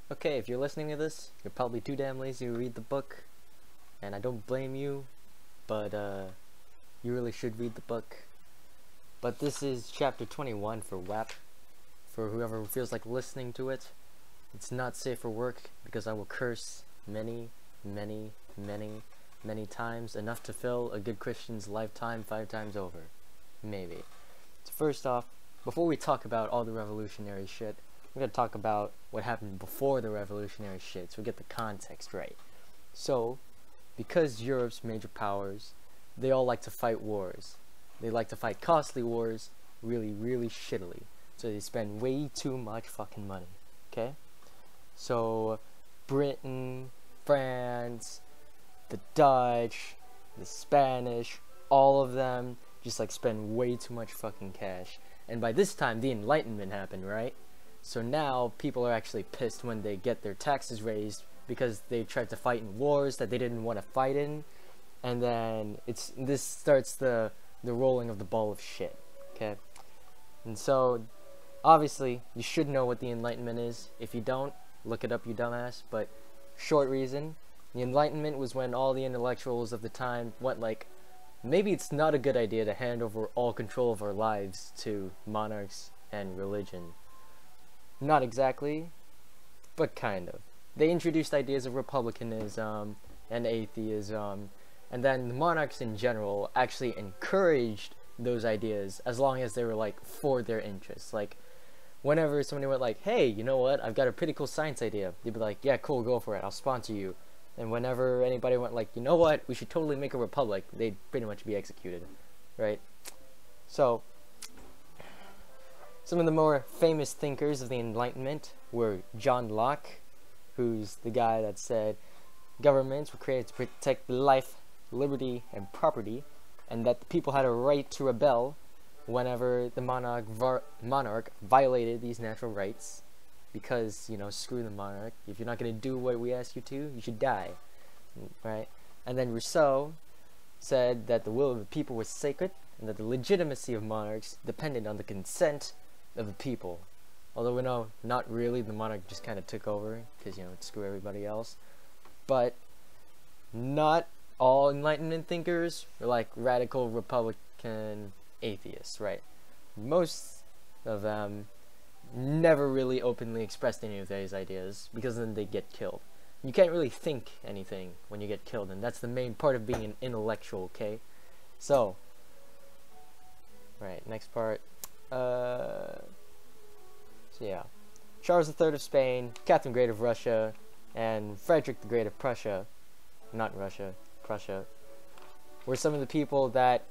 Okay, if you're listening to this, you're probably too damn lazy to read the book, and I don't blame you, but you really should read the book. But this is chapter 21 for WAP, for whoever feels like listening to it. It's not safe for work, because I will curse many times, enough to fill a good Christian's lifetime 5 times over. Maybe. So first off, before we talk about all the revolutionary shit, we're going to talk about what happened before the revolutionary shit, so we get the context right. So, because Europe's major powers, they all like to fight wars. They like to fight costly wars really shiitily. So they spend way too much fucking money. Okay? So, Britain, France, the Dutch, the Spanish, all of them just like spend way too much fucking cash. And by this time, the Enlightenment happened, right? So now people are actually pissed when they get their taxes raised because they tried to fight in wars that they didn't want to fight in, and then this starts the rolling of the ball of shit. Okay, and so obviously you should know what the Enlightenment is. If you don't, look it up, you dumbass. But short reason, the Enlightenment was when all the intellectuals of the time went like, maybe it's not a good idea to hand over all control of our lives to monarchs and religion. Not exactly, but kind of. They introduced ideas of republicanism and atheism, and then the monarchs in general actually encouraged those ideas as long as they were like for their interests. Like, whenever somebody went like, hey, you know what, I've got a pretty cool science idea, they'd be like, yeah, cool, go for it, I'll sponsor you. And whenever anybody went like, you know what, we should totally make a republic, they'd pretty much be executed, right? So, some of the more famous thinkers of the Enlightenment were John Locke, who's the guy that said governments were created to protect life, liberty, and property, and that the people had a right to rebel whenever the monarch violated these natural rights, because, you know, screw the monarch. If you're not going to do what we ask you to, you should die, right? And then Rousseau said that the will of the people was sacred, and that the legitimacy of monarchs depended on the consent of the people. Although we know not really, the monarch just kind of took over because, you know, screw everybody else. But not all Enlightenment thinkers were like radical Republican atheists, right? Most of them never really openly expressed any of these ideas, because then they get killed. You can't really think anything when you get killed, and that's the main part of being an intellectual, okay? So, right, next part. So yeah, Charles III of Spain, Catherine the Great of Russia, and Frederick the Great of Prussia, not Russia, Prussia, were some of the people that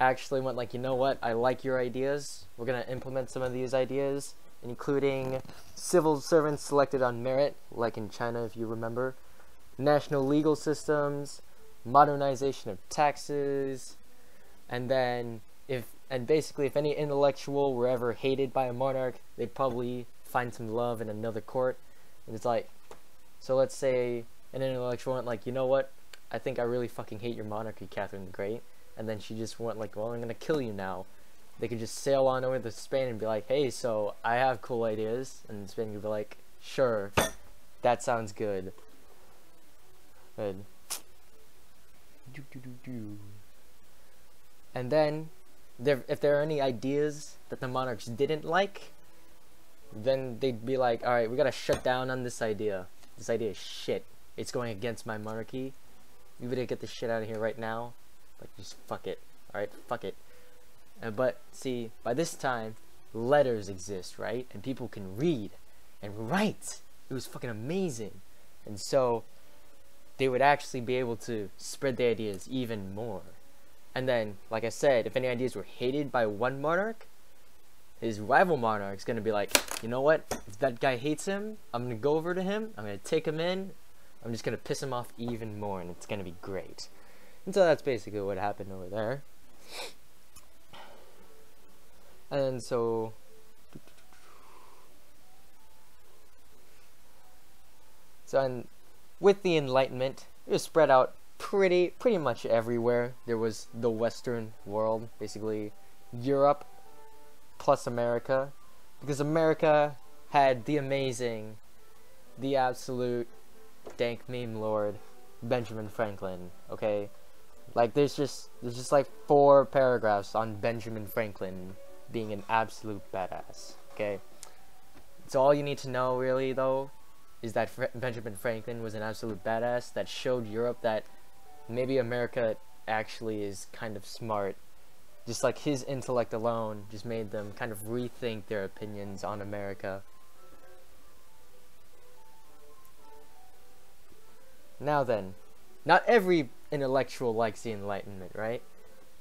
actually went like, you know what, I like your ideas, we're gonna implement some of these ideas, including civil servants selected on merit, like in China if you remember, national legal systems, modernization of taxes, and then basically if any intellectual were ever hated by a monarch, they'd probably find some love in another court. And it's like, so let's say an intellectual went like, you know what, I think I really fucking hate your monarchy, Catherine the Great, and then she just went like, well, I'm gonna kill you now. They could just sail on over to Spain and be like, hey, so I have cool ideas, and Spain could be like, sure, that sounds good. Good. And then, if there are any ideas that the monarchs didn't like, then they'd be like, alright, we gotta shut down on this idea. This idea is shit. It's going against my monarchy. You better get this shit out of here right now. Like, just fuck it. Alright, fuck it. But, see, by this time, letters exist, right? And people can read and write. It was fucking amazing. And so, they would actually be able to spread the ideas even more. And then, like I said, if any ideas were hated by one monarch, his rival monarch's gonna be like, you know what, if that guy hates him, I'm gonna go over to him, I'm gonna take him in, I'm just gonna piss him off even more, and it's gonna be great. And so that's basically what happened over there. And so, with the Enlightenment, it was spread out pretty much everywhere. There was the Western world, basically Europe plus America, because America had the amazing the absolute dank meme lord, Benjamin Franklin, okay? Like, there's just like 4 paragraphs on Benjamin Franklin being an absolute badass, okay? So all you need to know, really, though, is that Benjamin Franklin was an absolute badass that showed Europe that maybe America actually is kind of smart. Just like his intellect alone just made them kind of rethink their opinions on America. Now then, not every intellectual likes the Enlightenment, right?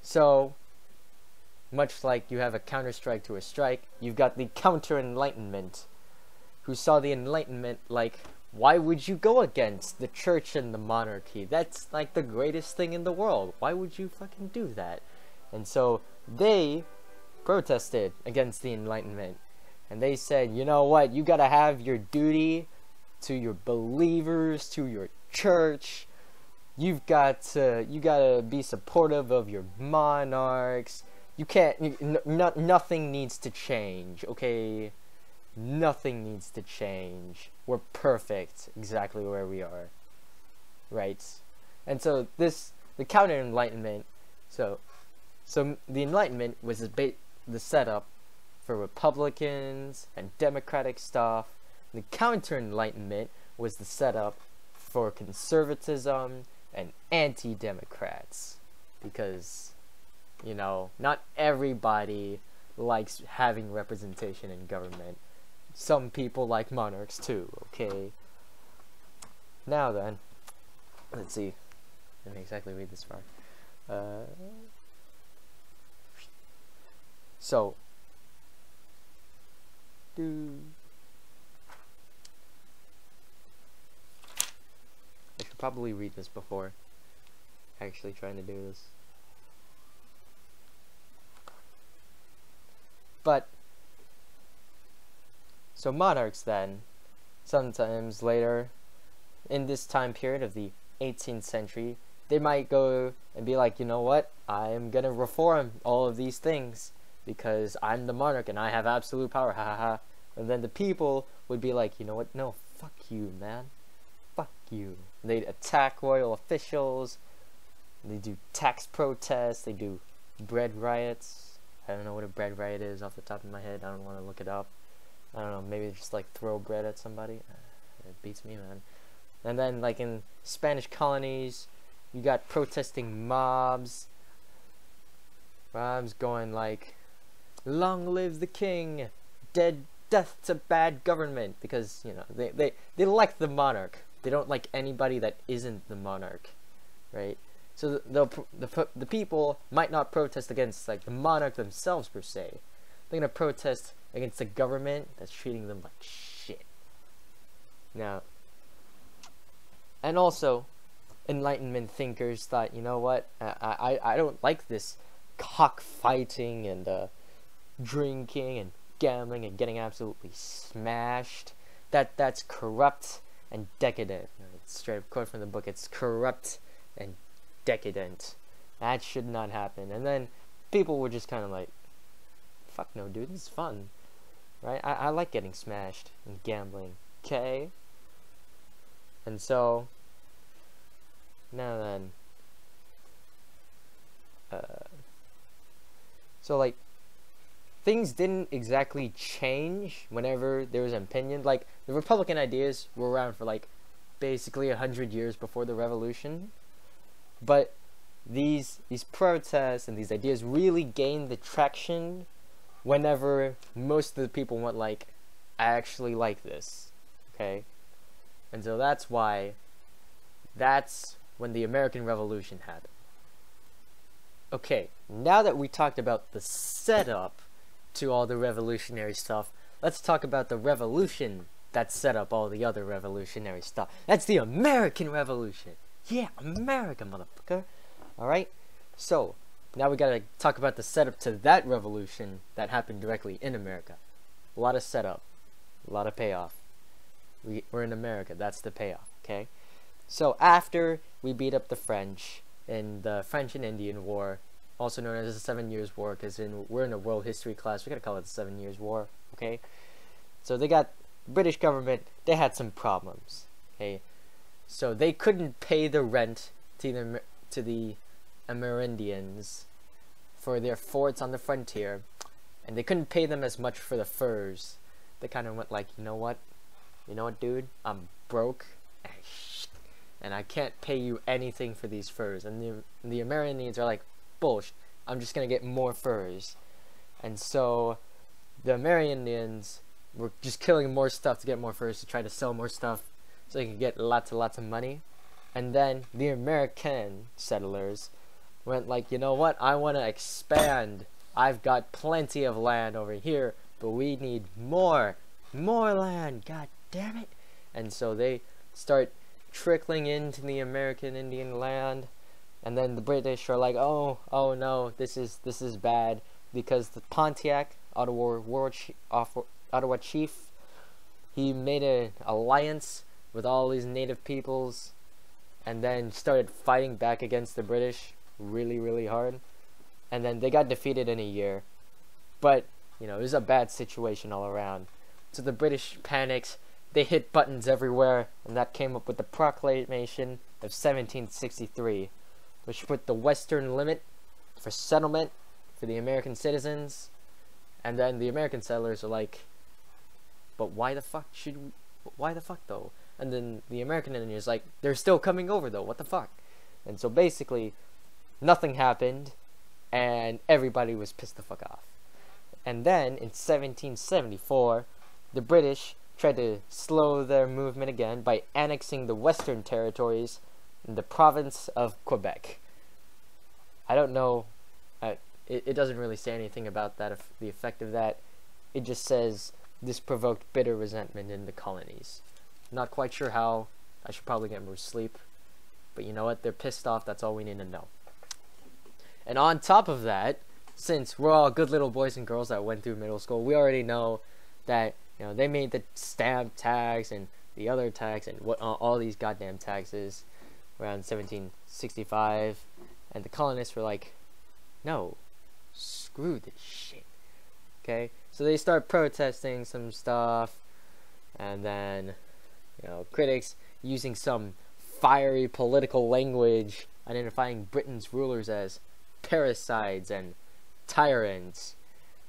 So, much like you have a counter-strike to a strike, you've got the counter-Enlightenment, who saw the Enlightenment like, why would you go against the church and the monarchy? That's like the greatest thing in the world. Why would you fucking do that? And so they protested against the Enlightenment. And they said, you know what? You gotta have your duty to your believers, to your church. You gotta be supportive of your monarchs. You can't. Nothing needs to change. Okay, nothing needs to change. We're perfect, exactly where we are. Right, and so the counter Enlightenment. So the Enlightenment was the setup for Republicans and Democratic stuff. The counter Enlightenment was the setup for conservatism and anti-democrats, because, you know, not everybody likes having representation in government. Some people like monarchs too, okay? Now then, let's see. Let me exactly read this far. So, I should probably read this before actually trying to do this. But, so monarchs then, sometimes later, in this time period of the 18th century, they might go and be like, you know what, I'm gonna reform all of these things, because I'm the monarch and I have absolute power, ha ha ha. And then the people would be like, you know what, no, fuck you, man. Fuck you. They'd attack royal officials, they do tax protests, they do bread riots. I don't know what a bread riot is off the top of my head, I don't want to look it up. I don't know, maybe just like throw bread at somebody. It beats me, man. And then like in Spanish colonies, you got protesting mobs going like, long live the king, death to bad government, because, you know, they like the monarch. They don't like anybody that isn't the monarch, right? So the people might not protest against like the monarch themselves per se. They're gonna protest against the government that's treating them like shit. Now, and also, Enlightenment thinkers thought, you know what? I don't like this cockfighting and drinking and gambling and getting absolutely smashed. That's corrupt and decadent. It's straight up quote from the book. It's corrupt and decadent. That should not happen. And then people were just kind of like, fuck no, dude, this is fun, right? I like getting smashed and gambling, okay? And so, now then, so like, things didn't exactly change whenever there was an opinion. Like, the Republican ideas were around for like basically 100 years before the revolution, but these protests and these ideas really gained the traction whenever most of the people went like, I actually like this, okay? And so that's when the American Revolution happened. Okay, now that we talked about the setup to all the revolutionary stuff, let's talk about the revolution that set up all the other revolutionary stuff. That's the American Revolution. Yeah, America, motherfucker. Alright? So, now we gotta talk about the setup to that revolution that happened directly in America. A lot of setup. A lot of payoff. We're in America. That's the payoff, okay? So, after we beat up the French in the French and Indian War, also known as the 7 Years' War, because we're in a world history class, we gotta call it the 7 Years' War, okay? So they got British government, they had some problems. Okay, so they couldn't pay the rent to the Amerindians for their forts on the frontier, and they couldn't pay them as much for the furs. They kind of went like, you know what, dude, I'm broke, and I can't pay you anything for these furs. And the Amerindians are like, bullshit, I'm just gonna get more furs. And so the Amerindians were just killing more stuff to get more furs, to try to sell more stuff so they could get lots and lots of money. And then the American settlers went like, you know what, I want to expand. I've got plenty of land over here, but we need more land, god damn it. And so they start trickling into the American Indian land, and then the British are like, oh no, this is bad, because the Pontiac, Ottawa chief, he made an alliance with all these native peoples, and then started fighting back against the British really hard, and then they got defeated in a year. But it was a bad situation all around. So the British panicked. They hit buttons everywhere, and that came up with the Proclamation of 1763, which put the western limit for settlement for the American citizens. And then the American settlers are like, but why the fuck though? And then the American Indians like, they're still coming over though, what the fuck? And so basically nothing happened, and everybody was pissed the fuck off. And then in 1774, the British tried to slow their movement again by annexing the Western Territories in the province of Quebec. I don't know, it doesn't really say anything about that, the effect of that. It just says this provoked bitter resentment in the colonies. Not quite sure how. I should probably get more sleep. But you know what? They're pissed off. That's all we need to know. And on top of that, since we're all good little boys and girls that went through middle school, we already know that they made the stamp tax and the other tax and all these goddamn taxes around 1765, and the colonists were like, no, screw this shit. Okay, so they start protesting some stuff, and then critics using some fiery political language identifying Britain's rulers as parricides and tyrants,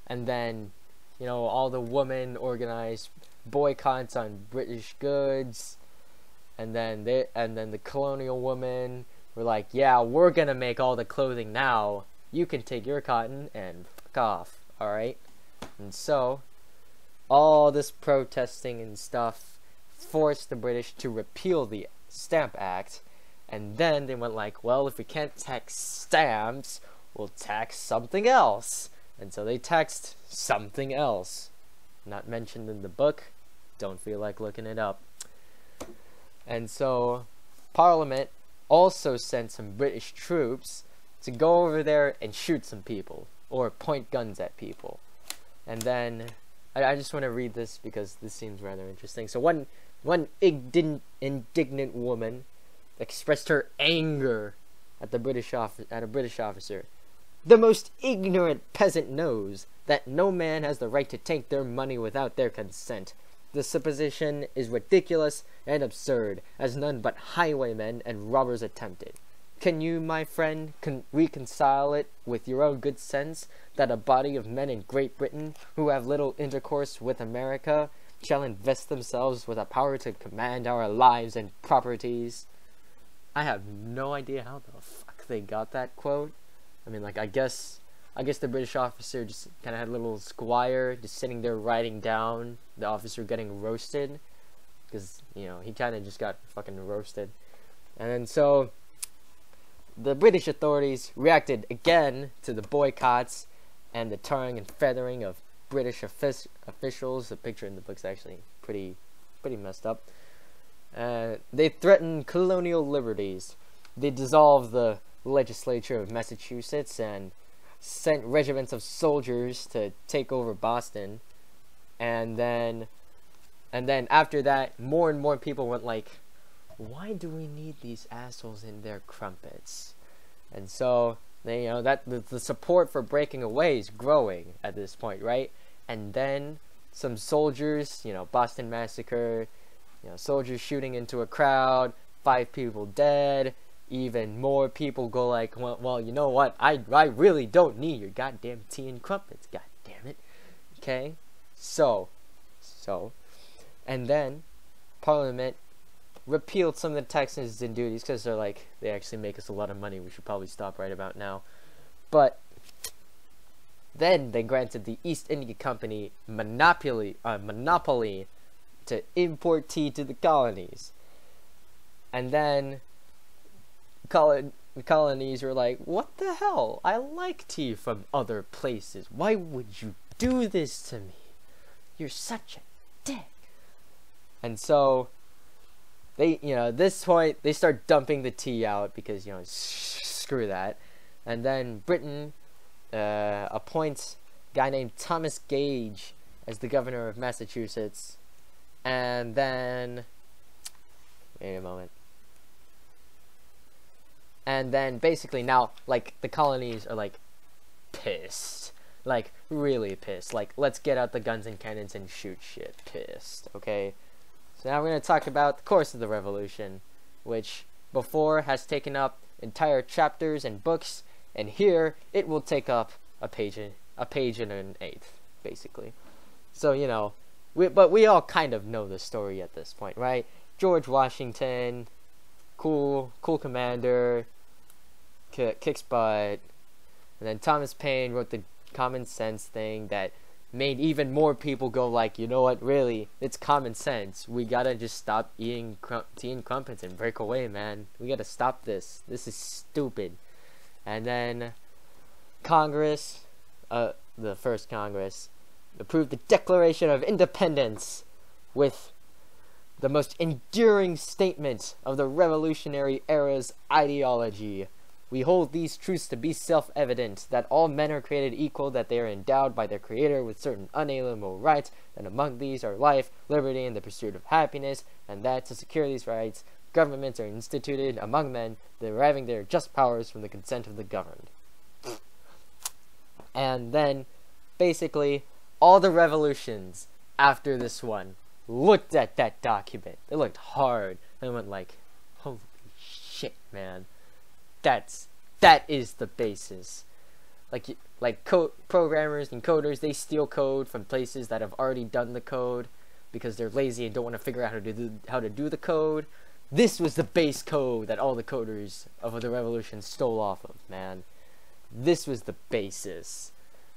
and then all the women organized boycotts on British goods, and then the colonial women were like, yeah, we're gonna make all the clothing now, you can take your cotton and fuck off, alright? And so all this protesting and stuff forced the British to repeal the Stamp Act, and then they went like, well, if we can't tax stamps, we'll tax something else. And so they taxed something else, not mentioned in the book, don't feel like looking it up. And so Parliament also sent some British troops to go over there and shoot some people, or point guns at people. And then I just want to read this because this seems rather interesting. So one indignant woman expressed her anger at a British officer. The most ignorant peasant knows that no man has the right to take their money without their consent. The supposition is ridiculous and absurd, as none but highwaymen and robbers attempt it. Can you, my friend, reconcile it with your own good sense that a body of men in Great Britain, who have little intercourse with America, shall invest themselves with a power to command our lives and properties? I have no idea how the fuck they got that quote. I mean, like, I guess the British officer just kind of had a little squire just sitting there writing down the officer getting roasted, because he kind of just got fucking roasted. And then so the British authorities reacted again to the boycotts and the tarring and feathering of British officials. The picture in the book's actually pretty messed up. They threatened colonial liberties. They dissolved the legislature of Massachusetts and sent regiments of soldiers to take over Boston. And then after that, more and more people went like, why do we need these assholes in their crumpets? And so they, that the support for breaking away is growing at this point, right? And then some soldiers, you know, Boston Massacre, you know, soldiers shooting into a crowd, 5 people dead, even more people go like, well, you know what, I really don't need your goddamn tea and crumpets, god damn it. Okay, so, and then Parliament repealed some of the taxes and duties because they're like, they actually make us a lot of money, we should probably stop right about now. But then they granted the East India Company monopoly to import tea to the colonies. And then the colonies were like, what the hell? I like tea from other places. Why would you do this to me? You're such a dick. And so they, you know, at this point, they start dumping the tea out because, you know, screw that. And then Britain appoints a guy named Thomas Gage as the governor of Massachusetts. And then, wait a moment. And then basically now, like, the colonies are like pissed. Like, really pissed. Like, let's get out the guns and cannons and shoot shit. Pissed, okay? So now we're going to talk about the course of the revolution, which before has taken up entire chapters and books, and here it will take up a page and an eighth, basically. So, you know, but we all kind of know the story at this point, right? George Washington, cool commander, kicks butt, and then Thomas Paine wrote the common sense thing that made even more people go like, you know what, really, it's common sense. We gotta just stop eating tea and crumpets and break away, man. We gotta stop this. This is stupid. And then Congress, the first Congress, approved the Declaration of Independence with the most enduring statement of the Revolutionary era's ideology. We hold these truths to be self-evident, that all men are created equal, that they are endowed by their Creator with certain unalienable rights, and among these are life, liberty, and the pursuit of happiness, and that to secure these rights, governments are instituted among men, deriving their just powers from the consent of the governed. And then, basically, all the revolutions after this one looked at that document. They looked hard and went like, holy shit, man. That is the basis. Like programmers and coders, they steal code from places that have already done the code because they're lazy and don't want to figure out how to do the code. This was the base code that all the coders of the revolution stole off of, man. This was the basis.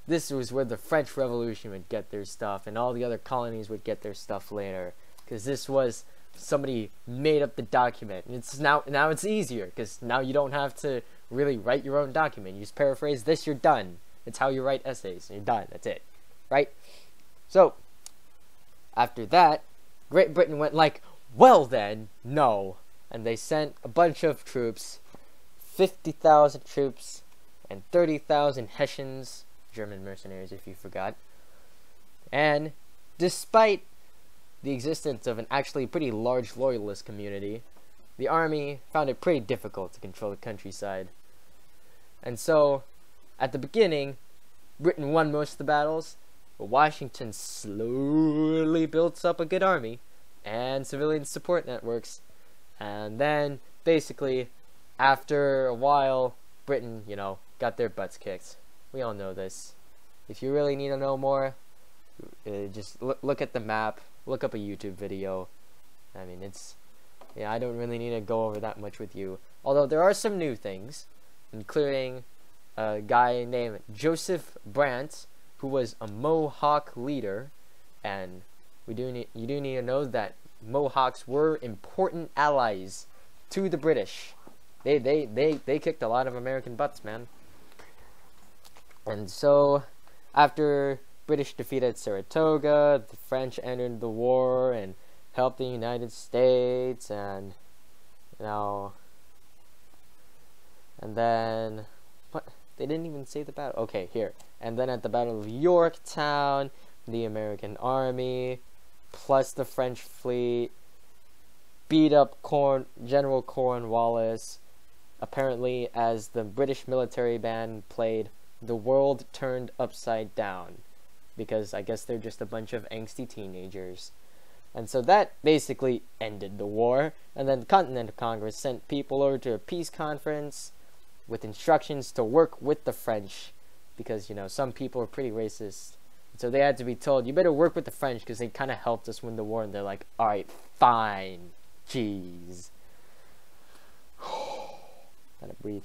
This was where the French Revolution would get their stuff, and all the other colonies would get their stuff later, because this was somebody made up the document. And it's now it's easier because now you don't have to really write your own document. You just paraphrase this, you're done. It's how you write essays. You're done. That's it, right? So after that, Great Britain went like, well then, no, and they sent a bunch of troops, 50,000 troops and 30,000 Hessians, German mercenaries if you forgot. And despite the existence of an actually pretty large loyalist community, the army found it pretty difficult to control the countryside. And so, at the beginning, Britain won most of the battles, but Washington slowly built up a good army and civilian support networks. And then, basically, after a while, Britain, you know, got their butts kicked. We all know this. If you really need to know more, just look at the map. Look up a YouTube video. I mean, I don't really need to go over that much with you. Although there are some new things, including a guy named Joseph Brant, who was a Mohawk leader, and you do need to know that Mohawks were important allies to the British. They kicked a lot of American butts, man. And so, after British defeated Saratoga, the French entered the war and helped the United States, and you know, and then what? They didn't even say the battle. Okay, here. And then at the Battle of Yorktown, the American army plus the French fleet beat up General Cornwallis, apparently as the British military band played "The World Turned Upside Down." because I guess they're just a bunch of angsty teenagers. And so that basically ended the war, and then the Continental Congress sent people over to a peace conference with instructions to work with the French, because, you know, some people are pretty racist. So they had to be told, you better work with the French because they kind of helped us win the war, and they're like, alright, fine, jeez. Gotta breathe.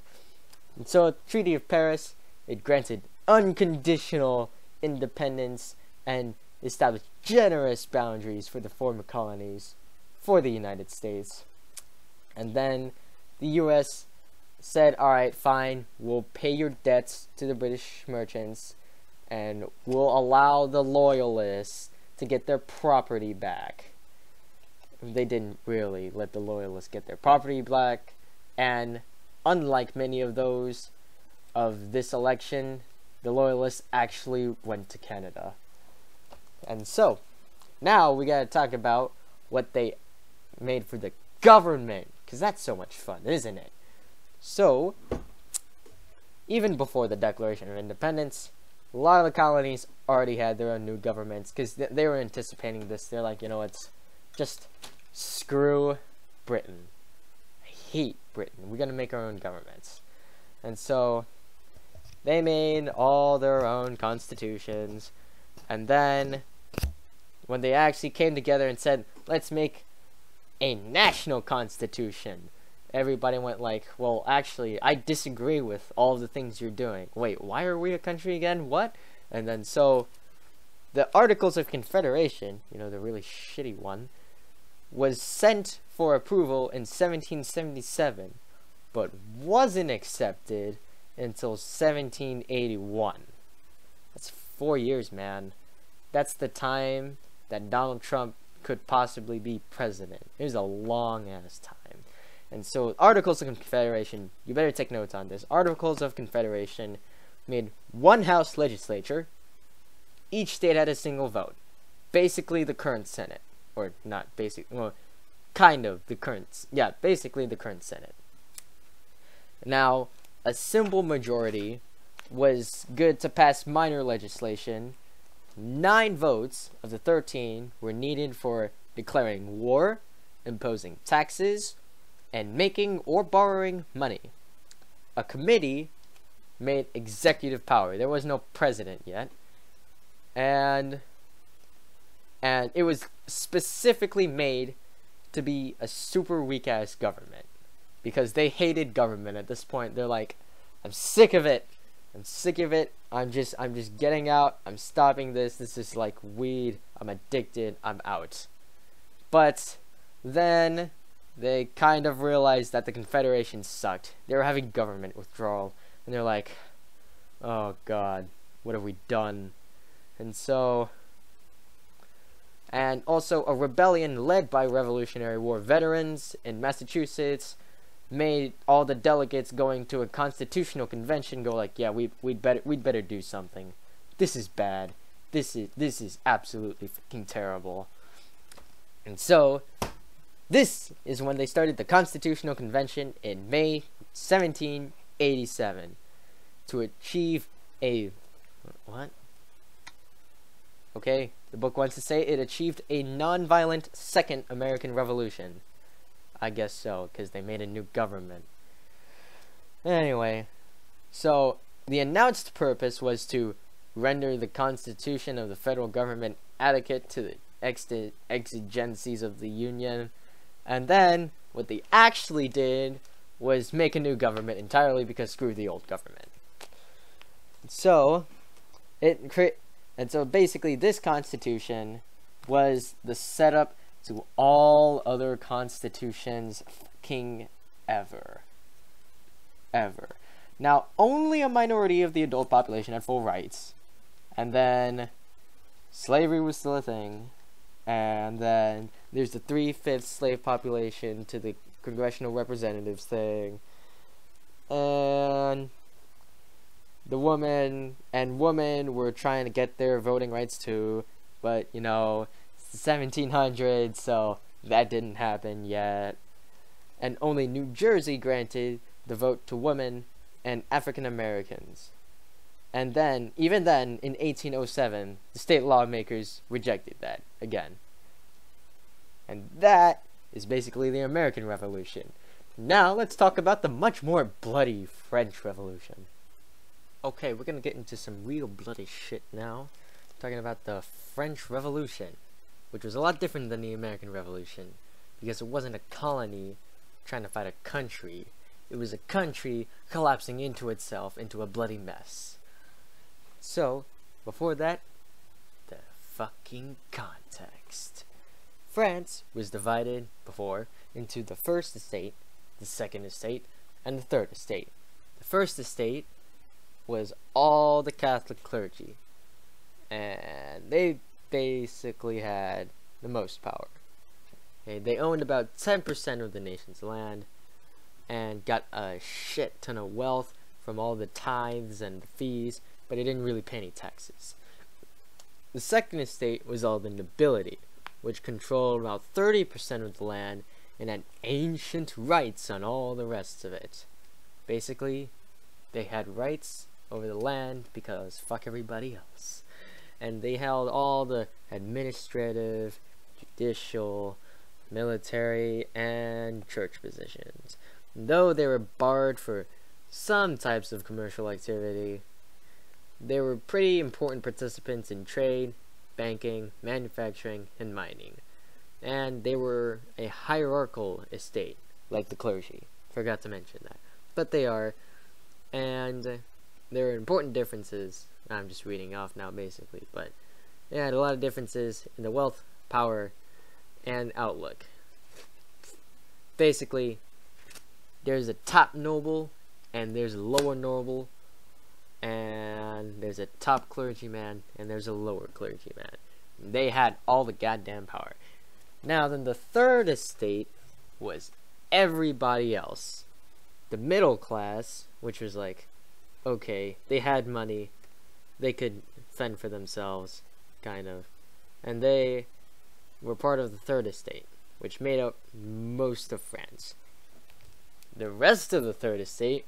And so, the Treaty of Paris, it granted unconditional independence and established generous boundaries for the former colonies for the United States. And then the U.S. said, alright, fine, we'll pay your debts to the British merchants, and we'll allow the loyalists to get their property back. They didn't really let the loyalists get their property back, and unlike many of those of this election, the loyalists actually went to Canada. And so, now we gotta talk about what they made for the government, because that's so much fun, isn't it? So, even before the Declaration of Independence, a lot of the colonies already had their own new governments, because they were anticipating this. They're like, you know, it's just screw Britain. I hate Britain. We're gonna make our own governments. And so, they made all their own constitutions, and then when they actually came together and said, let's make a national constitution, everybody went like, well, actually, I disagree with all of the things you're doing. Wait, why are we a country again? What? And then so the Articles of Confederation, you know, the really shitty one, was sent for approval in 1777, but wasn't accepted until 1781. That's 4 years, man. That's the time that Donald Trump could possibly be president. It was a long-ass time. And so, Articles of Confederation, you better take notes on this. Articles of Confederation made one house legislature. Each state had a single vote. Basically the current Senate. Or not basic, well, kind of the current, yeah, basically the current Senate. Now, a simple majority was good to pass minor legislation. 9 votes of the 13 were needed for declaring war, imposing taxes, and making or borrowing money. A committee made executive power. There was no president yet. And it was specifically made to be a super weak-ass government. Because they hated government at this point. They're like, I'm sick of it. I'm sick of it. I'm just getting out. I'm stopping this. This is like weed. I'm addicted. I'm out. But then they kind of realized that the Confederation sucked. They were having government withdrawal. And they're like, oh God, what have we done? And so, and also a rebellion led by Revolutionary War veterans in Massachusetts made all the delegates going to a constitutional convention go like, yeah, we'd better do something. This is bad. This is absolutely fucking terrible. And so, this is when they started the Constitutional Convention in May 1787 to achieve a what? Okay, the book wants to say it achieved a non-violent second American Revolution. I guess so, because they made a new government. Anyway, so the announced purpose was to render the Constitution of the federal government adequate to the exigencies of the Union. And then, what they actually did was make a new government entirely because screw the old government. So, basically this Constitution was the setup to all other constitutions fucking ever. Now, only a minority of the adult population had full rights. And then, slavery was still a thing. And then, there's the 3/5 slave population to the congressional representatives thing. And the women were trying to get their voting rights too. But, you know, it's the 1700s, so that didn't happen yet. And only New Jersey granted the vote to women and African Americans. And then, even then, in 1807, the state lawmakers rejected that again. And that is basically the American Revolution. Now, let's talk about the much more bloody French Revolution. Okay, we're gonna get into some real bloody shit now. Talking about the French Revolution, which was a lot different than the American Revolution, because it wasn't a colony trying to fight a country. It was a country collapsing into itself into a bloody mess. So, before that, the fucking context. France was divided before into the First Estate, the Second Estate, and the Third Estate. The First Estate was all the Catholic clergy, and they basically had the most power. Okay, they owned about 10% of the nation's land, and got a shit ton of wealth from all the tithes and the fees, but it didn't really pay any taxes. The Second Estate was all the nobility, which controlled about 30% of the land and had ancient rights on all the rest of it. Basically, they had rights over the land because fuck everybody else. And they held all the administrative, judicial, military, and church positions. Though they were barred for some types of commercial activity, they were pretty important participants in trade, banking, manufacturing, and mining. And they were a hierarchical estate, like the clergy. Forgot to mention that. But they are. And there are important differences. I'm just reading off now, basically. But they had a lot of differences in the wealth, power, and outlook. Basically, there's a top noble, and there's a lower noble, and there's a top clergyman, and there's a lower clergyman. They had all the goddamn power. Now then, the Third Estate was everybody else. The middle class, which was like, okay, they had money, they could fend for themselves, kind of. And they were part of the Third Estate, which made up most of France. The rest of the Third Estate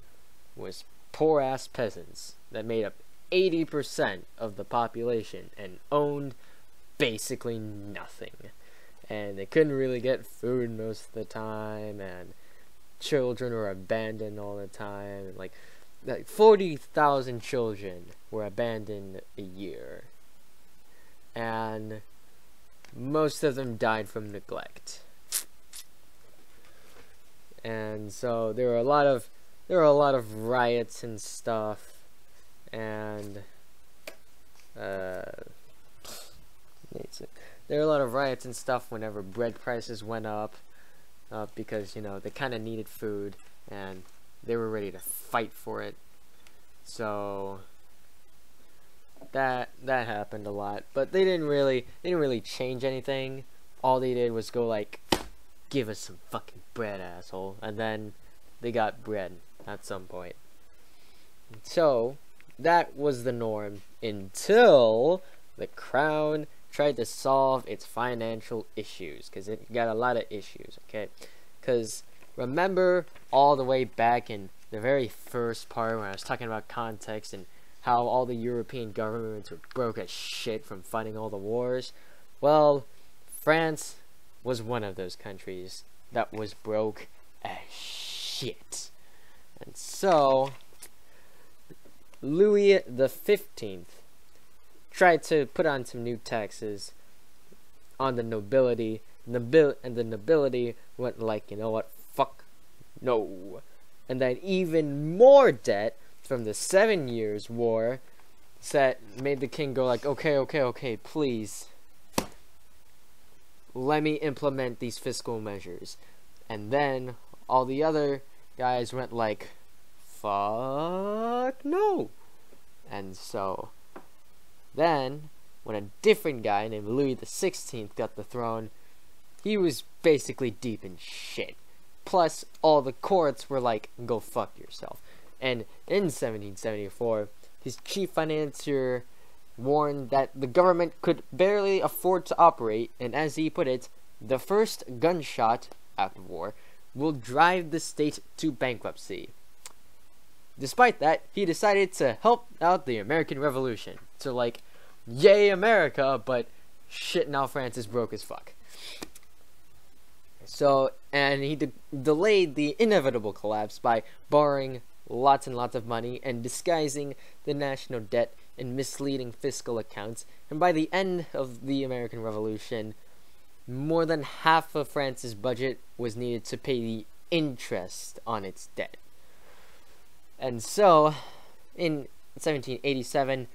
was poor-ass peasants that made up 80% of the population and owned basically nothing. And they couldn't really get food most of the time, and children were abandoned all the time. And like 40,000 children were abandoned a year. And most of them died from neglect. And so there were a lot of riots and stuff, and there were a lot of riots and stuff whenever bread prices went up, because you know they kind of needed food and they were ready to fight for it. So that happened a lot, but they didn't really change anything. All they did was go like, give us some fucking bread, asshole. And then they got bread at some point. So that was the norm until the crown tried to solve its financial issues, because it got a lot of issues, okay? Because remember all the way back in the very first part when I was talking about context and how all the European governments were broke as shit from fighting all the wars? Well, France was one of those countries that was broke as shit. And so Louis the 15th tried to put on some new taxes on the nobility, and the nobility went like, you know what, fuck no. And then even more debt from the 7 Years' War made the king go like, okay, please let me implement these fiscal measures. And then all the other guys went like, fuck no. And so then when a different guy named Louis the 16th got the throne, he was basically deep in shit. Plus all the courts were like, go fuck yourself. And in 1774, his chief financier warned that the government could barely afford to operate, and as he put it, the first gunshot, act of war, will drive the state to bankruptcy. despite that, he decided to help out the American Revolution. So like, yay America, but shit, now France is broke as fuck. So, and he delayed the inevitable collapse by borrowing lots and lots of money and disguising the national debt in misleading fiscal accounts. And by the end of the American Revolution, more than half of France's budget was needed to pay the interest on its debt. And so, in 1787,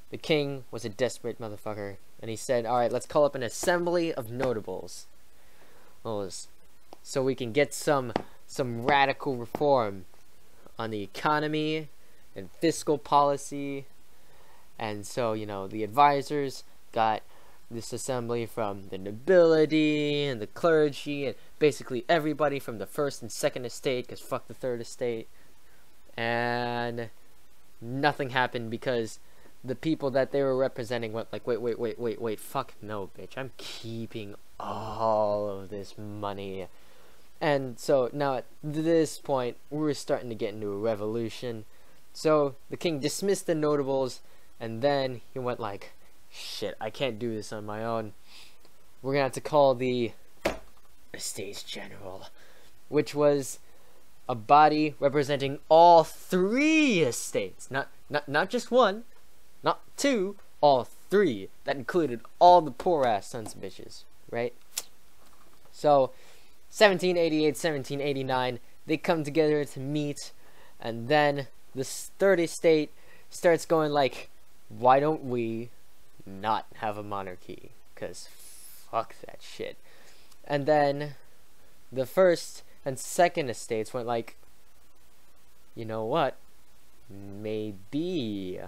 the king was a desperate motherfucker, and he said, alright, let's call up an assembly of notables, so we can get some radical reform on the economy and fiscal policy. And so, you know, the advisors got this assembly from the nobility and the clergy and basically everybody from the first and second estate, because fuck the third estate. And nothing happened because the people that they were representing went like, wait, fuck no, bitch, I'm keeping all of this money. And so now at this point, we're starting to get into a revolution. So the king dismissed the notables, and then he went like, shit, I can't do this on my own. We're gonna have to call the Estates General, which was a body representing all three estates, not just one, not two, all three. That included all the poor ass sons of bitches, right? So 1788, 1789, they come together to meet, and then the third estate starts going like, why don't we not have a monarchy? Because fuck that shit. And then the first and second estates went like, you know what, maybe.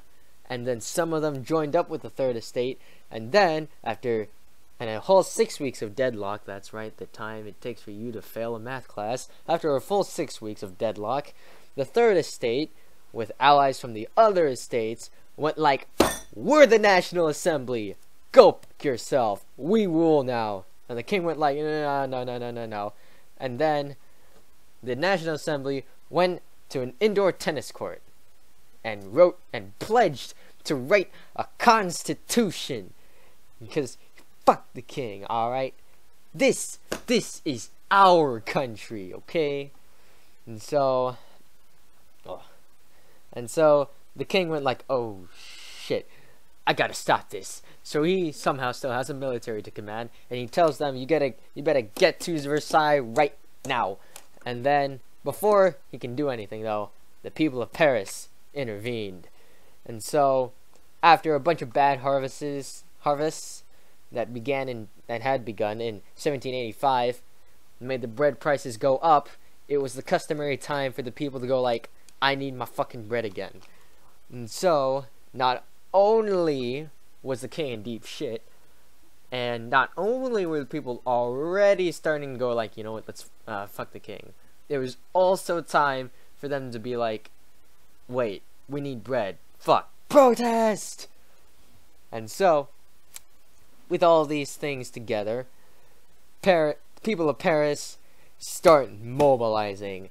And then some of them joined up with the third estate, and then after a whole 6 weeks of deadlock, that's right, the time it takes for you to fail a math class, after a full 6 weeks of deadlock, the third estate, with allies from the other estates, went like, we're the National Assembly, go fuck yourself, we rule now. And the king went like, no. And then the National Assembly went to an indoor tennis court and wrote and pledged to write a constitution, because fuck the king, alright? This is our country, okay? And so the king went like, oh shit, I gotta stop this. So he somehow still has a military to command, and he tells them, you better get to Versailles right now. And then before he can do anything though, the people of Paris intervened. And so after a bunch of bad harvests that had begun in 1785, made the bread prices go up, it was the customary time for the people to go like, I need my fucking bread again. And so not only was the king in deep shit, and not only were the people already starting to go like, you know what, let's fuck the king, it was also time for them to be like, wait, we need bread, fuck, protest! And so with all these things together, people of Paris start mobilizing.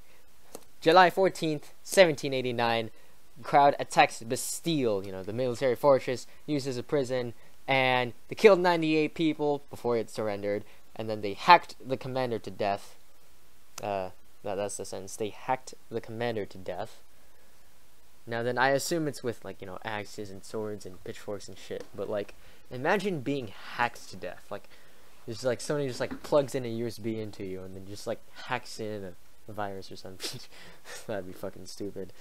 July 14th, 1789, the crowd attacks Bastille, you know, the military fortress used as a prison, and they killed 98 people before it surrendered, and then they hacked the commander to death. That's the sentence. They hacked the commander to death. Now then, I assume it's with, like, you know, axes and swords and pitchforks and shit, but, like, imagine being hacked to death. Like, there's, like, somebody just, like, plugs in a USB into you and then just, like, hacks in a virus or something. That'd be fucking stupid.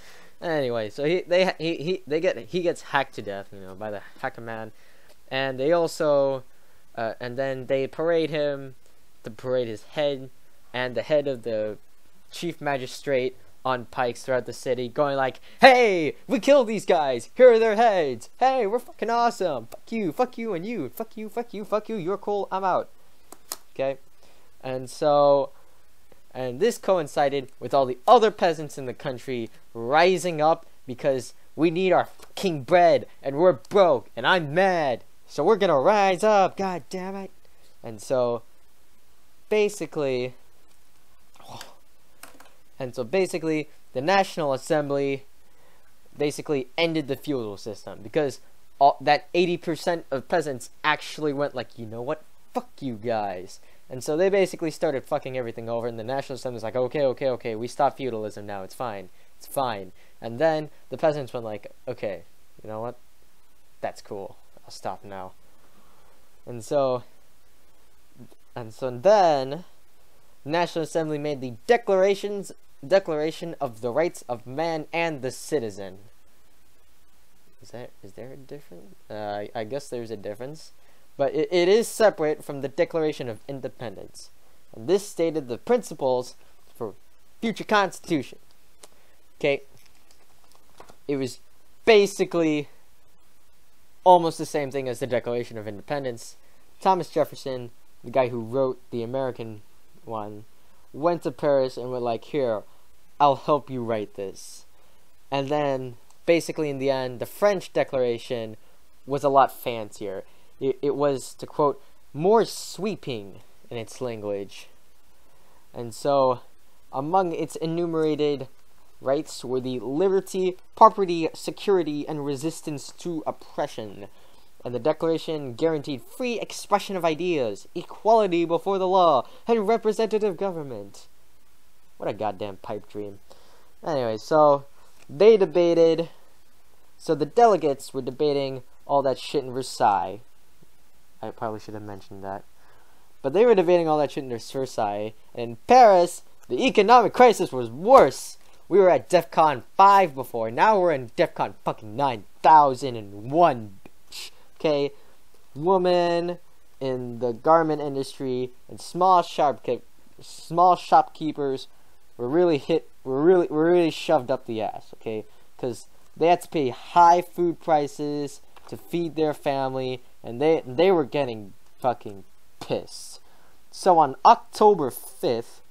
Anyway, so he gets hacked to death, you know, by the hacker man, and they also, and then they parade him, to parade his head, and the head of the chief magistrate on pikes throughout the city, going like, hey, we killed these guys, here are their heads, hey, we're fucking awesome, fuck you, and you, fuck you, you're cool, I'm out. Okay, and so, and this coincided with all the other peasants in the country rising up, because we need our fucking bread, and we're broke, and I'm mad, so we're gonna rise up, god damn it. And so basically the National Assembly basically ended the feudal system, because that 80% of peasants actually went like, you know what, fuck you guys. And so they basically started fucking everything over, and the National Assembly was like, okay, we stop feudalism now, it's fine. And then the peasants went like, okay, you know what, that's cool, I'll stop now. And so then the National Assembly made the Declaration of the Rights of Man and the Citizen. Is there a difference? I guess there's a difference. But it is separate from the Declaration of Independence. And this stated the principles for future constitution. Okay. It was basically almost the same thing as the Declaration of Independence. Thomas Jefferson, the guy who wrote the American one, went to Paris and were like, here, I'll help you write this. And then, basically in the end, the French Declaration was a lot fancier. It was, to quote, more sweeping in its language. And so, among its enumerated rights were the liberty, property, security, and resistance to oppression. And the Declaration guaranteed free expression of ideas, equality before the law, and representative government. What a goddamn pipe dream. Anyway, so they debated. So the delegates were debating all that shit in Versailles. I probably should have mentioned that. But they were debating all that shit in Versailles. And in Paris, the economic crisis was worse. We were at DEFCON 5 before. Now we're in DEFCON fucking 9001. Okay? Women in the garment industry and small shopkeepers were really shoved up the ass. Okay? Because they had to pay high food prices to feed their family, and they were getting fucking pissed. So on October 5th,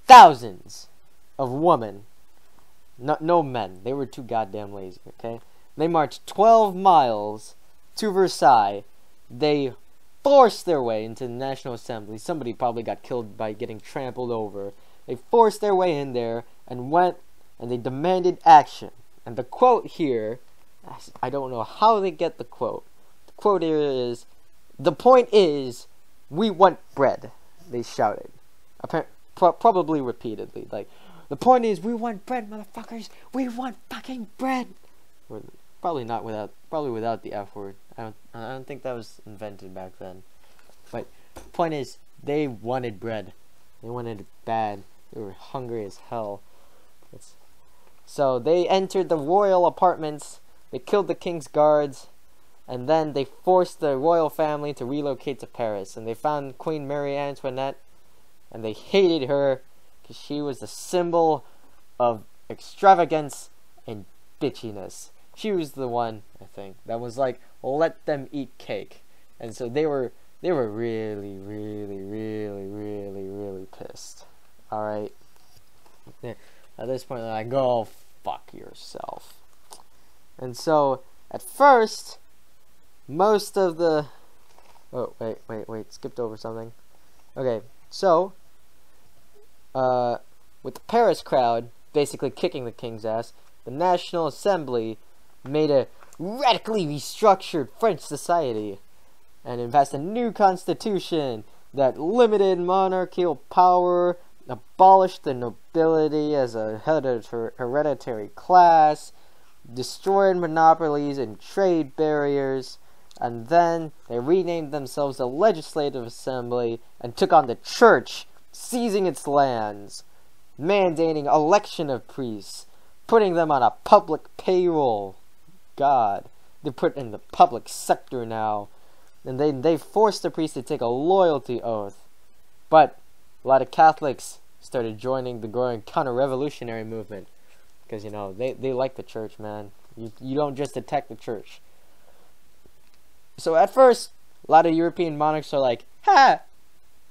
thousands of women, no men, they were too goddamn lazy, okay? They marched 12 miles to Versailles. They forced their way into the National Assembly. Somebody probably got killed by getting trampled over. They forced their way in there and went, and they demanded action. And the quote here, I don't know how they get the quote. The quote here is, "The point is, we want bread," they shouted. Probably repeatedly. Like, the point is, we want bread, motherfuckers. We want fucking bread. Probably without the F word. I don't think that was invented back then. But point is, they wanted bread. They wanted it bad. They were hungry as hell. So they entered the royal apartments. They killed the king's guards, and then they forced the royal family to relocate to Paris. And they found Queen Marie Antoinette, and they hated her because she was the symbol of extravagance and bitchiness. She was the one, I think, that was like, let them eat cake. And so they were really pissed. Alright? At this point, they're like, go fuck yourself. And so, at first, most of the... Oh, wait, skipped over something. Okay, so, with the Paris crowd basically kicking the king's ass, the National Assembly made a radically restructured French society and passed a new constitution that limited monarchical power, abolished the nobility as a hereditary class, destroyed monopolies and trade barriers, and then they renamed themselves the Legislative Assembly and took on the church, seizing its lands, mandating election of priests, putting them on a public payroll. God, they're put in the public sector now, and they forced the priests to take a loyalty oath. But a lot of Catholics started joining the growing counter-revolutionary movement. Because, you know, they like the church, man. You don't just attack the church. So at first, a lot of European monarchs are like, ha!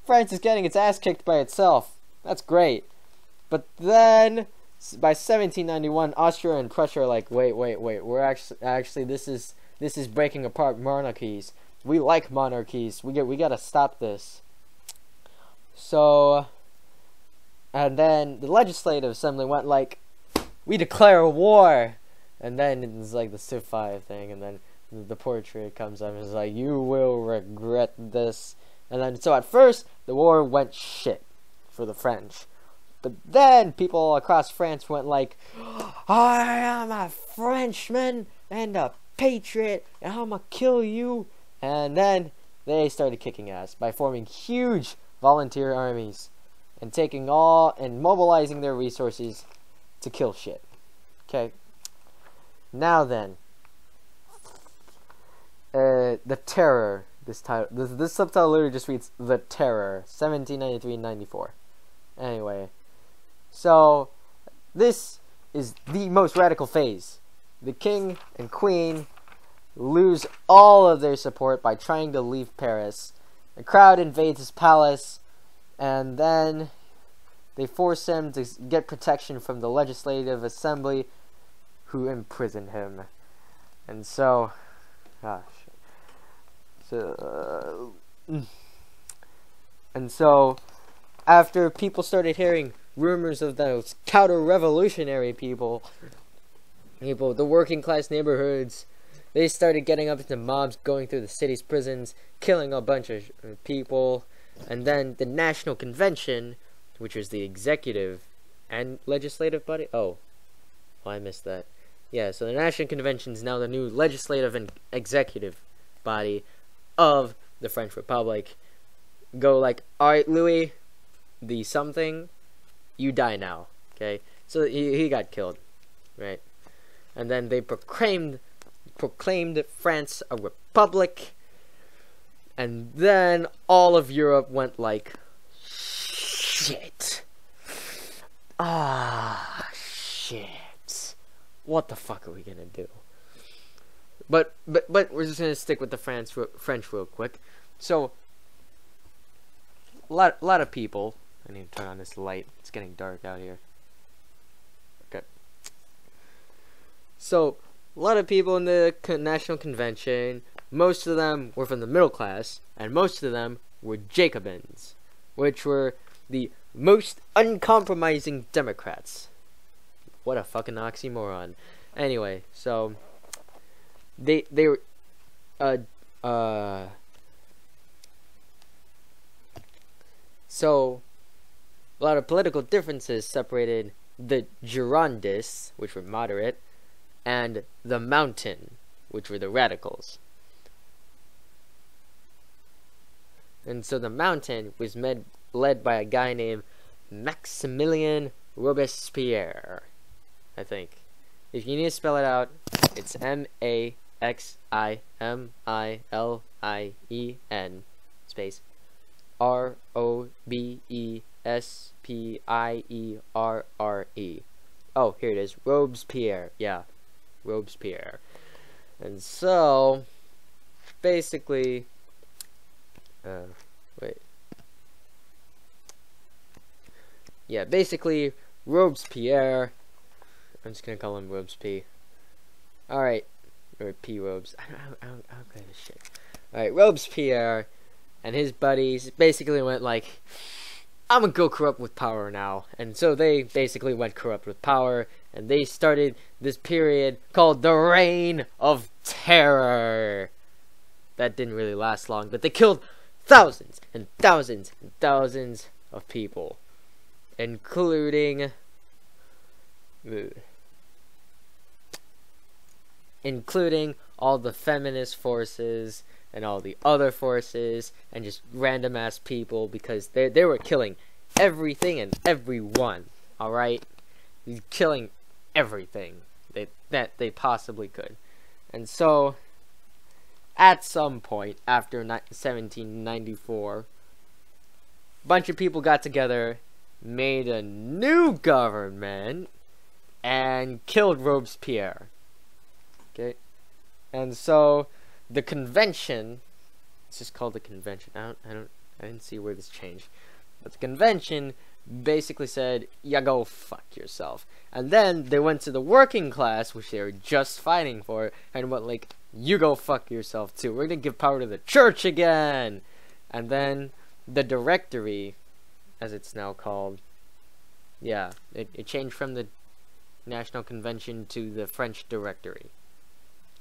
France is getting its ass kicked by itself. That's great. But then, by 1791, Austria and Prussia are like, wait. We're actually this is breaking apart monarchies. We like monarchies. We gotta stop this. So, and then the Legislative Assembly went like, we declare war. And then it's like the Civ 5 thing, and then the portrait comes up and is like, you will regret this. And then, so at first, the war went shit for the French. But then people across France went like, I am a Frenchman and a patriot, and I'm gonna kill you. And then they started kicking ass by forming huge volunteer armies and taking all and mobilizing their resources to kill shit. Okay. Now then, the Terror. This subtitle literally just reads The Terror, 1793-94. Anyway, so this is the most radical phase. The king and queen lose all of their support by trying to leave Paris. The crowd invades his palace, and then they force him to get protection from the Legislative Assembly, who imprisoned him. And so, and so after people started hearing rumors of those counter-revolutionary people, the working class neighborhoods, they started getting up into mobs, going through the city's prisons, killing a bunch of people. And then the National Convention, which is the executive and legislative body. Oh, I missed that. Yeah, so the National Convention is now the new legislative and executive body of the French Republic. Go like, alright, Louis, the something, you die now. Okay? So he got killed. Right? And then they proclaimed France a republic. And then all of Europe went like, shit. Shit. What the fuck are we gonna do? But we're just gonna stick with the French real quick. So, a lot of people. I need to turn on this light. It's getting dark out here. Okay. So, a lot of people in the National Convention. Most of them were from the middle class, and most of them were Jacobins, which were the most uncompromising Democrats. What a fucking oxymoron. Anyway, so they were so a lot of political differences separated the Girondists, which were moderate, and the Mountain, which were the radicals. And so the Mountain was led by a guy named Maximilien Robespierre, I think. If you need to spell it out, it's Maximilien space Robespierre. Oh, here it is. Robespierre. Yeah. Robespierre. And so, basically, basically, Robespierre, I'm just gonna call him Robes P. Alright. Or P Robes. I don't give a shit. Alright, Robespierre and his buddies basically went like, I'm gonna go corrupt with power now. And so they basically went corrupt with power, and they started this period called the Reign of Terror. That didn't really last long, but they killed thousands and thousands and thousands of people, including all the feminist forces and all the other forces and just random ass people, because they were killing everything and everyone. All right, killing everything that they possibly could. And so at some point after 1794, a bunch of people got together, made a new government, and killed Robespierre. Okay, and so the convention, it's just called the convention. I didn't see where this changed, but the convention basically said, "Yeah, go fuck yourself." And then they went to the working class, which they were just fighting for, and went like, "You go fuck yourself too. We're gonna give power to the church again." And then the Directory, as it's now called, yeah, it changed from the National Convention to the French Directory.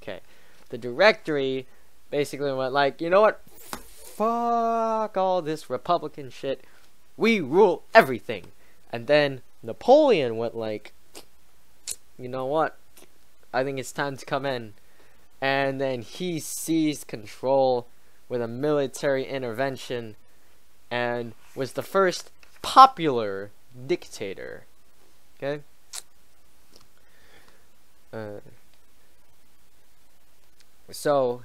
Okay, the Directory basically went like, you know what? Fuck all this Republican shit. We rule everything. And then Napoleon went like, you know what? I think it's time to come in. And then he seized control with a military intervention and was the first popular dictator. Okay? So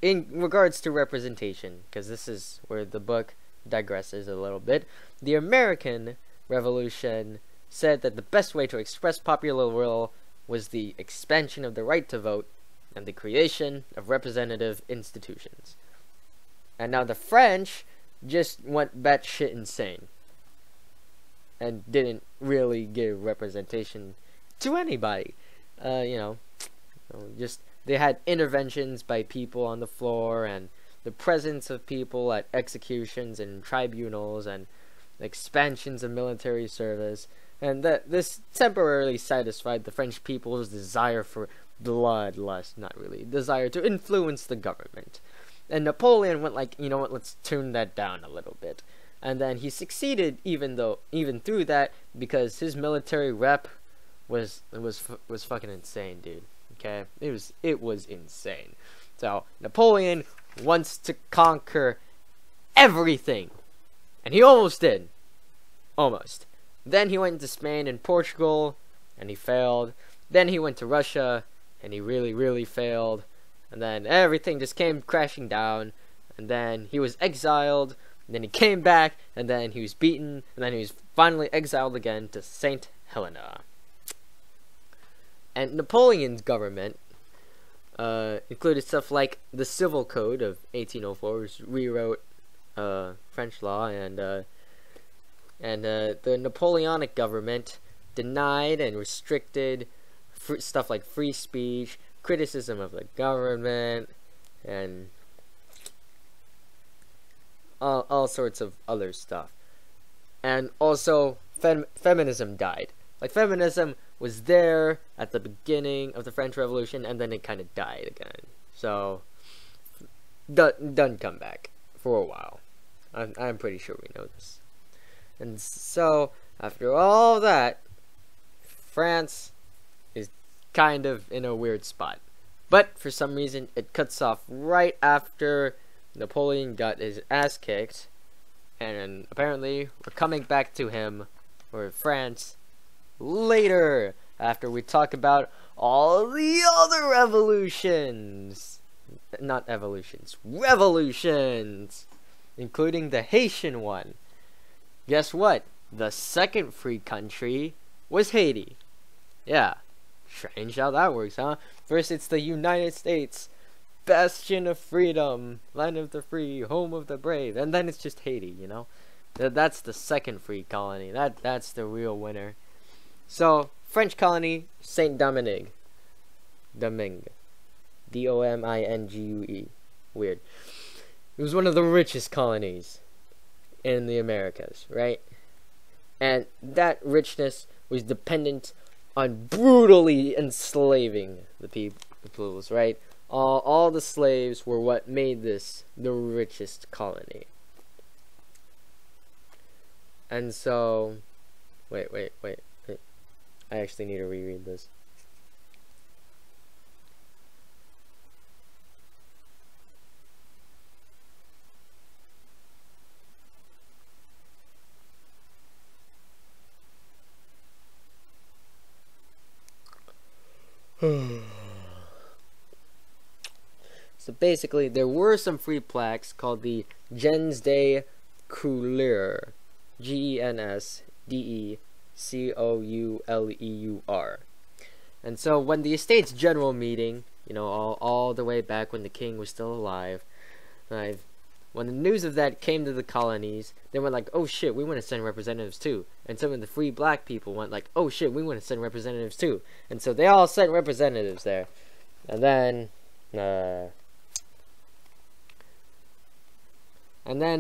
in regards to representation, because this is where the book digresses a little bit, the American Revolution said that the best way to express popular will was the expansion of the right to vote and the creation of representative institutions. And now the French just went batshit insane and didn't really give representation to anybody. Just they had interventions by people on the floor and the presence of people at executions and tribunals and expansions of military service, and that this temporarily satisfied the French people's desire for bloodlust, not really, desire to influence the government. And Napoleon went like, you know what, let's tune that down a little bit. And then he succeeded even through that, because his military rep was fucking insane, dude. Okay? It was insane. So Napoleon wants to conquer everything. And he almost did. Almost. Then he went to Spain and Portugal, and he failed. Then he went to Russia, and he really, really failed. And then everything just came crashing down. And then he was exiled. And then he came back, and then he was beaten. And then he was finally exiled again to St. Helena. And Napoleon's government included stuff like the Civil Code of 1804, which rewrote French law, and the Napoleonic government denied and restricted stuff like free speech, criticism of the government, and all sorts of other stuff. And also, feminism died. Like, feminism was there at the beginning of the French Revolution, and then it kind of died again. So, doesn't come back for a while. I'm pretty sure we know this. And so, after all that, France is kind of in a weird spot. But, for some reason, it cuts off right after Napoleon got his ass kicked. And apparently, we're coming back to him, or France, later, after we talk about all the other revolutions. Not evolutions, revolutions! Including the Haitian one. Guess what? The second free country was Haiti. Yeah, strange how that works, huh? First it's the United States, bastion of freedom, land of the free, home of the brave, and then it's just Haiti, you know? That's the second free colony. That's the real winner. So, French colony, Saint Domingue. Domingue. Domingue. Weird. It was one of the richest colonies in the Americas, right? And that richness was dependent on brutally enslaving the peoples, right? All the slaves were what made this the richest colony. And so, wait. I actually need to reread this. So basically, there were some free plaques called the Gens de Couleur, Gensdecouleur. And so when the Estates General meeting, you know, all the way back when the king was still alive, when the news of that came to the colonies, they went like, oh shit, we want to send representatives too. And some of the free black people went like, oh shit, we want to send representatives too. And so they all sent representatives there. And then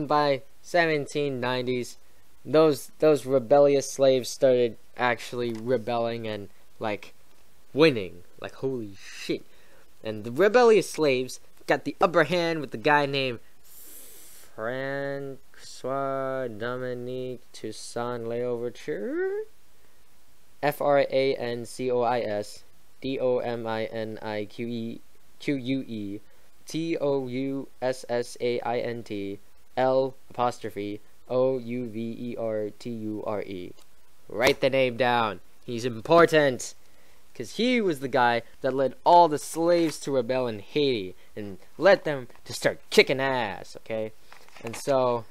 by 1790s, those rebellious slaves started actually rebelling and like winning. Like, holy shit. And the rebellious slaves got the upper hand with the guy named Francois Dominique Toussaint Louverture. Francois Dominique Toussant Louverture. Write the name down. He's important. Because he was the guy that led all the slaves to rebel in Haiti and led them to start kicking ass, okay? And so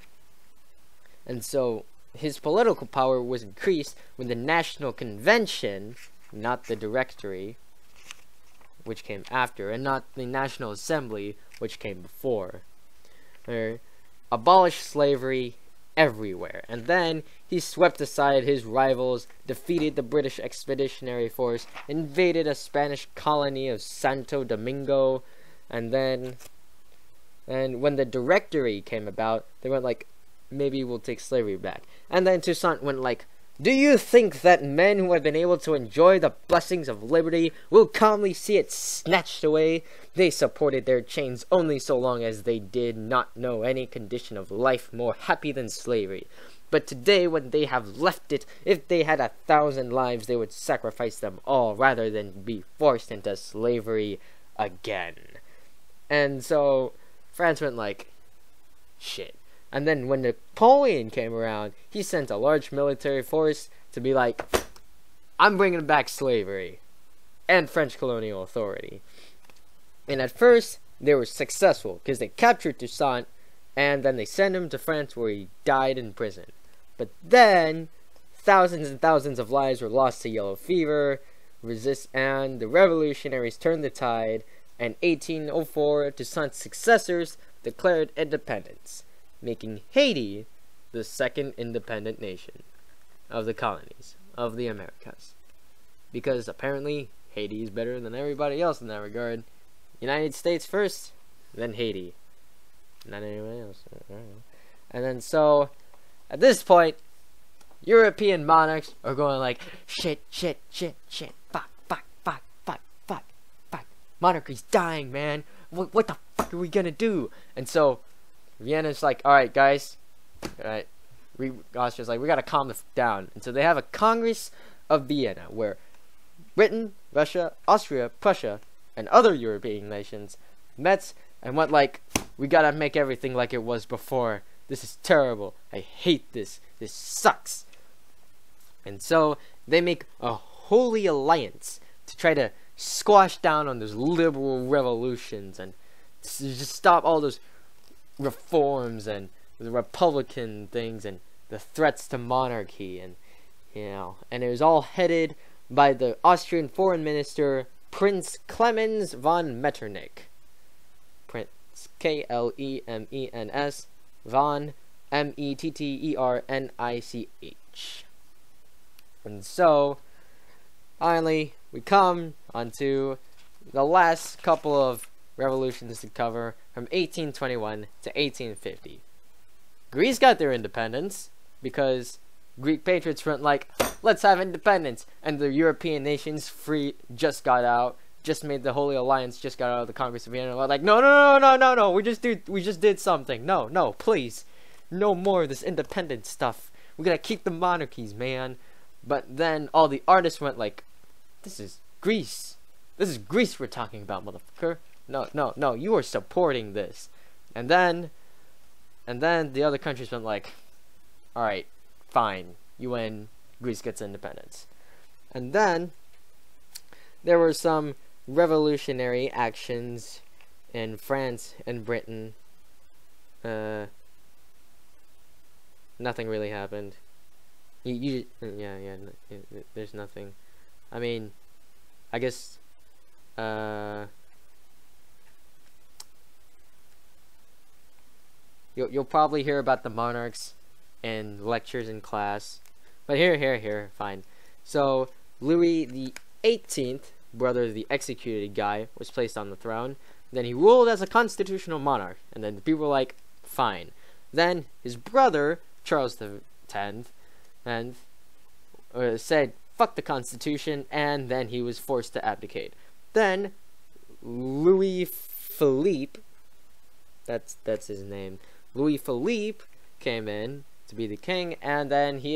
his political power was increased when the National Convention, not the Directory, which came after, and not the National Assembly, which came before, abolished slavery everywhere. And then he swept aside his rivals, defeated the British Expeditionary Force, invaded a Spanish colony of Santo Domingo, and when the Directory came about, they went like, maybe we'll take slavery back. And then Toussaint went like, do you think that men who have been able to enjoy the blessings of liberty will calmly see it snatched away? They supported their chains only so long as they did not know any condition of life more happy than slavery. But today, when they have left it, if they had 1,000 lives, they would sacrifice them all rather than be forced into slavery again. And so France went like, shit. And then when Napoleon came around, he sent a large military force to be like, I'm bringing back slavery and French colonial authority. And at first, they were successful because they captured Toussaint and then they sent him to France where he died in prison. But then, thousands and thousands of lives were lost to yellow fever, and the revolutionaries turned the tide, and 1804, Toussaint's successors declared independence, making Haiti the second independent nation of the colonies of the Americas. Because apparently, Haiti is better than everybody else in that regard. United States first, then Haiti. Not anyone else. I don't know. And then so, at this point, European monarchs are going like, shit, fuck. Monarchy's dying, man. What the fuck are we gonna do? And so, Vienna's like, alright, guys. Alright. Austria's like, we gotta calm the f down. And so they have a Congress of Vienna where Britain, Russia, Austria, Prussia, and other European nations met and went like, we gotta make everything like it was before. This is terrible. I hate this. This sucks. And so they make a holy alliance to try to squash down on those liberal revolutions and just stop all those reforms and the Republican things and the threats to monarchy, and and it was all headed by the Austrian foreign minister Prince Clemens von Metternich. Prince Klemens von Metternicch. And so finally we come onto the last couple of revolutions to cover from 1821 to 1850. Greece got their independence because Greek patriots went like, let's have independence, and the European nations just got out, just made the Holy Alliance, just got out of the Congress of Vienna. Like, no, we just did something. No, please, no more of this independent stuff. We gotta keep the monarchies, man. But then all the artists went like, this is Greece. This is Greece we're talking about, motherfucker. No, you are supporting this. And then the other countries went like, alright, fine, you win, Greece gets independence. And then there were some revolutionary actions in France and Britain. Nothing really happened. There's nothing. I mean, I guess, you'll probably hear about the monarchs in lectures in class. But here, fine. So, Louis the 18th, brother of the executed guy, was placed on the throne. Then he ruled as a constitutional monarch. And then the people were like, fine. Then his brother, Charles 10th, said fuck the Constitution, and then he was forced to abdicate. Then Louis Philippe, that's his name, Louis Philippe came in to be the king, and then he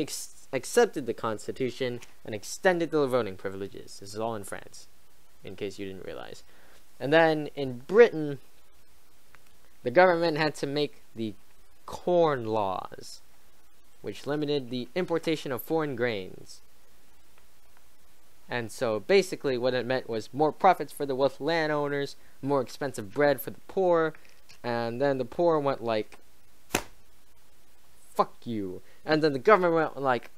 accepted the Constitution and extended the voting privileges. This is all in France, in case you didn't realize. And then in Britain, the government had to make the Corn Laws, which limited the importation of foreign grains. And so basically what it meant was more profits for the wealthy landowners, more expensive bread for the poor, and then the poor went like, fuck you. And then the government went like,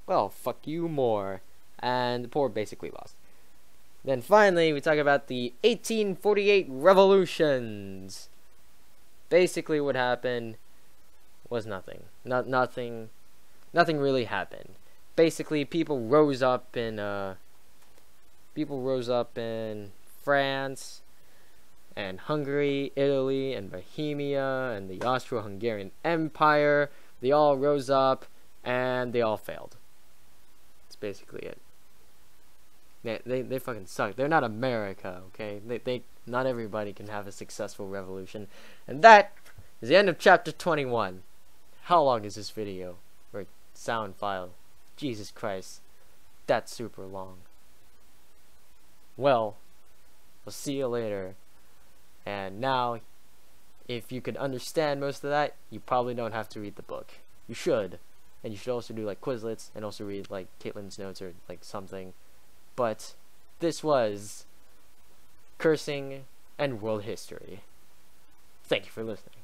well, fuck you more. And the poor basically lost. Then finally, we talk about the 1848 revolutions. Basically what happened was nothing. Nothing really happened. Basically, people rose up in France and Hungary, Italy, and Bohemia, and the Austro-Hungarian Empire. They all rose up, and they all failed. That's basically it. They fucking suck. They're not America, okay? Not everybody can have a successful revolution. And that is the end of chapter 21. How long is this video? Or sound file? Jesus Christ. That's super long. Well, we'll see you later. And now, if you could understand most of that, you probably don't have to read the book. You should. And you should also do like Quizlets and also read like Caitlin's notes or like something. But this was Cursing and World History. Thank you for listening.